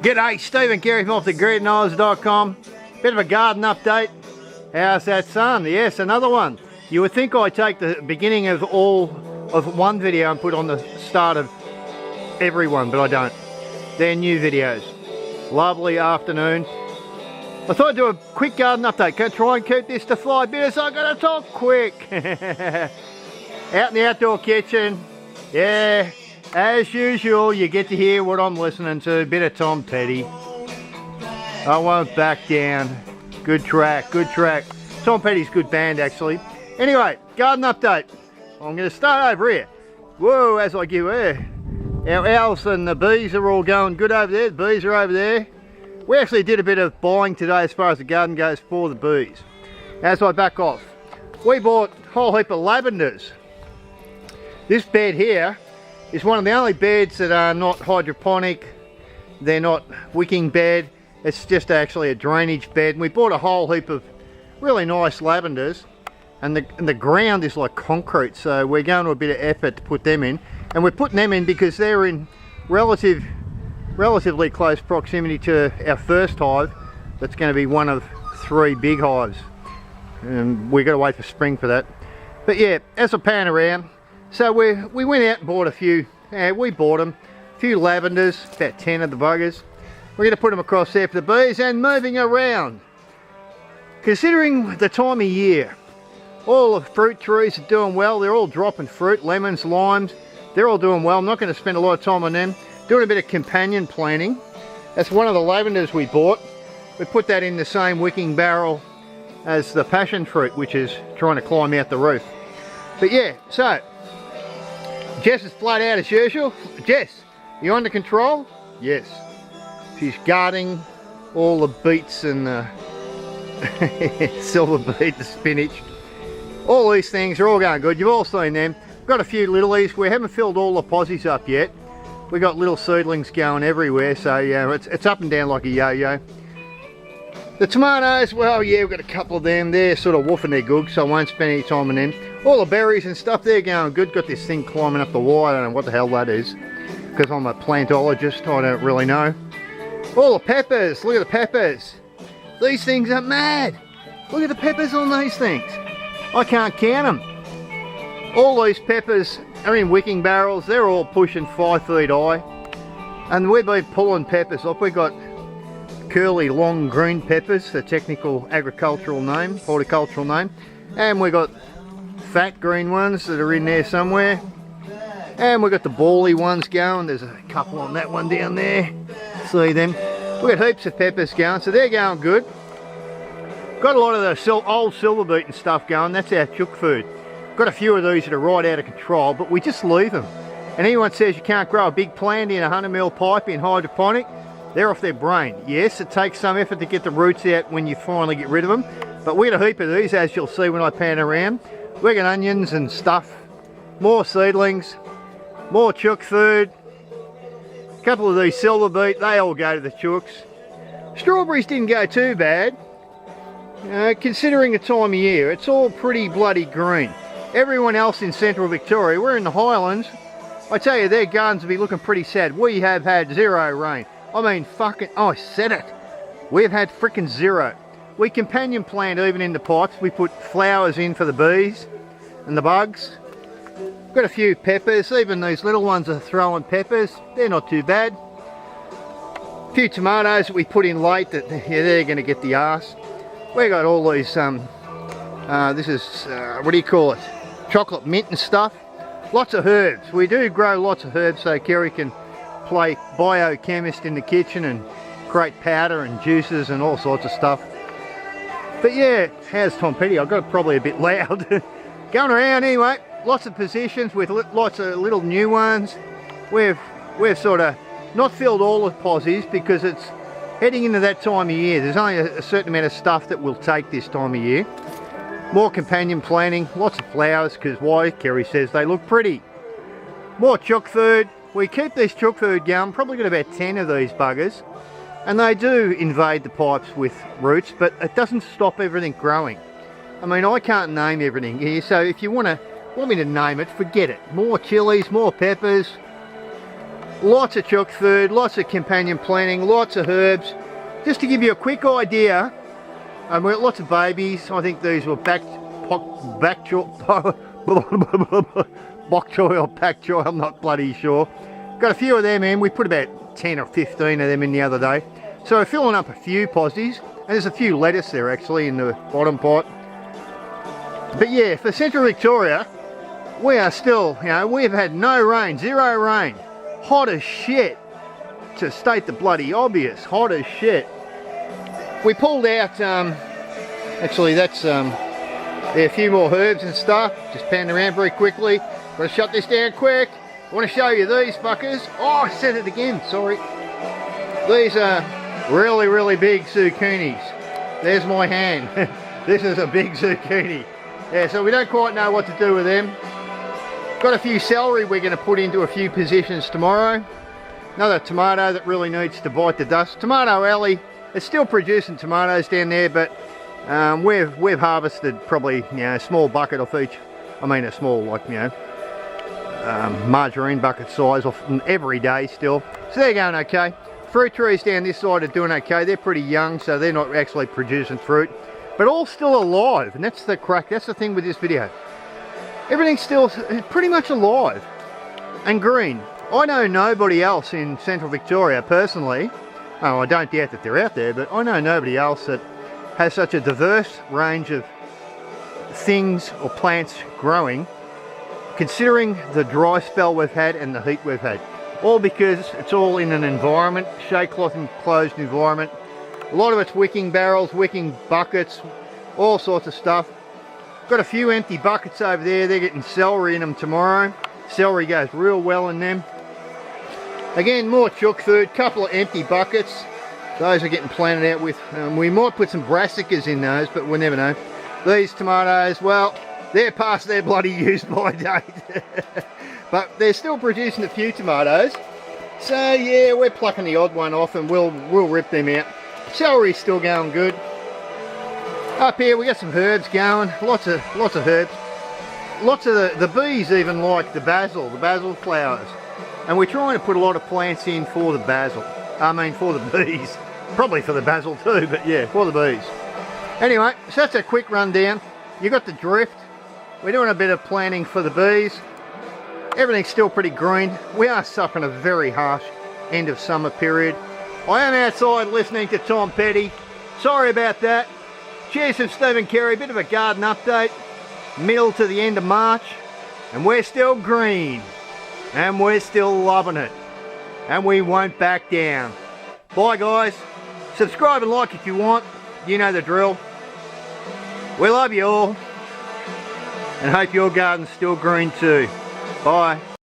G'day, Steve and Kerri from off-the-grid.com. Bit of a garden update. How's that sun? Yes, another one. You would think I'd take the beginning of one video and put on the start of every one, but I don't. They're new videos. Lovely afternoon. I thought I'd do a quick garden update. Can I try and keep this to 5 minutes? I gotta talk quick. Out in the outdoor kitchen. Yeah, as usual, you get to hear what I'm listening to. A bit of Tom Petty. I won't back down. Good track, good track. Tom Petty's good band, actually. Anyway, garden update. I'm going to start over here. Whoa, as I give air. Our owls and the bees are all going good over there. The bees are over there. We actually did a bit of buying today as far as the garden goes for the bees. As I back off, we bought a whole heap of lavenders. This bed here is one of the only beds that are not hydroponic. They're not wicking bed. It's just actually a drainage bed. And we bought a whole heap of really nice lavenders. And the ground is like concrete, so we're going to a bit of effort to put them in. And we're putting them in because they're in relatively close proximity to our first hive. That's going to be one of 3 big hives. And we've got to wait for spring for that. But yeah, as I pan around, so we went out and bought a few, we bought them, a few lavenders, about 10 of the buggers. We're going to put them across there for the bees and moving around. Considering the time of year, all the fruit trees are doing well. They're all dropping fruit, lemons, limes. They're all doing well. I'm not going to spend a lot of time on them. Doing a bit of companion planting. That's one of the lavenders we bought. We put that in the same wicking barrel as the passion fruit, which is trying to climb out the roof. But yeah, so Jess is flat out as usual. Jess, you under control? Yes. She's guarding all the beets and the silver beet, the spinach. All these things are all going good. You've all seen them. We've got a few littlies. We haven't filled all the posies up yet. We've got little seedlings going everywhere, so yeah, it's up and down like a yo-yo. The tomatoes, well, yeah, we've got a couple of them. They're sort of woofing their googs, so I won't spend any time on them. All the berries and stuff, they're going good. Got this thing climbing up the wall. I don't know what the hell that is, because I'm a plantologist. I don't really know. All the peppers, look at the peppers. These things are mad. Look at the peppers on these things. I can't count them. All these peppers are in wicking barrels. They're all pushing 5 feet high. And we've been pulling peppers off. We've got curly long green peppers, the technical agricultural name, horticultural name. And we've got fat green ones that are in there somewhere. And we've got the bally ones going. There's a couple on that one down there. See them? We've got heaps of peppers going, so they're going good. Got a lot of the old silver beet and stuff going. That's our chook food. Got a few of these that are right out of control, but we just leave them. And anyone says you can't grow a big plant in a 100mm pipe in hydroponic, they're off their brain. Yes, it takes some effort to get the roots out when you finally get rid of them, but we got a heap of these, as you'll see when I pan around. We got onions and stuff, more seedlings, more chook food, a couple of these silver beet, they all go to the chooks. Strawberries didn't go too bad, considering the time of year. It's all pretty bloody green. Everyone else in central Victoria, we're in the Highlands, I tell you, their gardens will be looking pretty sad. We have had 0 rain. I mean, fucking, oh, I said it. We've had frickin' 0. We companion plant even in the pots. We put flowers in for the bees and the bugs. Got a few peppers. Even these little ones are throwing peppers. They're not too bad. A few tomatoes that we put in late that, yeah, they're going to get the arse. We got all these, this is, what do you call it? Chocolate mint and stuff. Lots of herbs. We do grow lots of herbs so Kerri can play biochemist in the kitchen and create powder and juices and all sorts of stuff. But yeah, how's Tom Petty? I've got it probably a bit loud. Going around anyway, lots of positions with lots of little new ones. We've sort of not filled all the posies because it's heading into that time of year. There's only a certain amount of stuff that will take this time of year. More companion planting, lots of flowers, because why? Kerri says they look pretty. More chook food. We keep this chook food going, probably got about 10 of these buggers. And they do invade the pipes with roots, but it doesn't stop everything growing. I mean, I can't name everything here, so if you want me to name it, forget it. More chilies, more peppers, Lots of chook food, lots of companion planting, lots of herbs. Just to give you a quick idea, we've got lots of babies. I think these were bok choy or pak choy, I'm not bloody sure. Got a few of them in. We put about 10 or 15 of them in the other day. So we're filling up a few posies, and there's a few lettuce there actually in the bottom pot. But yeah, for Central Victoria, we are still, you know, we've had no rain, zero rain. Hot as shit, to state the bloody obvious, hot as shit. We pulled out, actually that's, a few more herbs and stuff, just panning around very quickly. Gotta shut this down quick. I want to show you these fuckers. Oh, I said it again, sorry. These are really, really big zucchinis. There's my hand. This is a big zucchini. Yeah, so we don't quite know what to do with them. Got a few celery we're going to put into a few positions tomorrow. Another tomato that really needs to bite the dust. Tomato alley, it's still producing tomatoes down there, but we've harvested probably, you know, a small bucket off each. I mean a small, like, you know, margarine bucket size off every day still. So they're going okay. Fruit trees down this side are doing okay. They're pretty young, so they're not actually producing fruit, but all still alive, and that's the crack. That's the thing with this video. Everything's still pretty much alive and green. I know nobody else in Central Victoria personally. Oh, I don't doubt that they're out there, but I know nobody else that has such a diverse range of things or plants growing, considering the dry spell we've had and the heat we've had. All because it's all in an environment, shade cloth enclosed environment. A lot of it's wicking barrels, wicking buckets, all sorts of stuff. Got a few empty buckets over there. They're getting celery in them tomorrow. Celery goes real well in them. Again, more chook food, couple of empty buckets. Those are getting planted out with. We might put some brassicas in those, but we'll never know. These tomatoes, well, they're past their bloody use by date. But they're still producing a few tomatoes. So yeah, we're plucking the odd one off and we'll rip them out. Celery's still going good. Up here we got some herbs going, lots of herbs. Lots of the bees even like the basil flowers. And we're trying to put a lot of plants in for the basil. I mean for the bees. Probably for the basil too, but yeah, for the bees. Anyway, so that's a quick rundown. You got the drift. We're doing a bit of planting for the bees. Everything's still pretty green. We are suffering a very harsh end of summer period. I am outside listening to Tom Petty. Sorry about that. Cheers from Steve and Kerri, bit of a garden update, middle to the end of March, and we're still green, and we're still loving it, and we won't back down. Bye guys, subscribe and like if you want, you know the drill. We love you all, and hope your garden's still green too. Bye.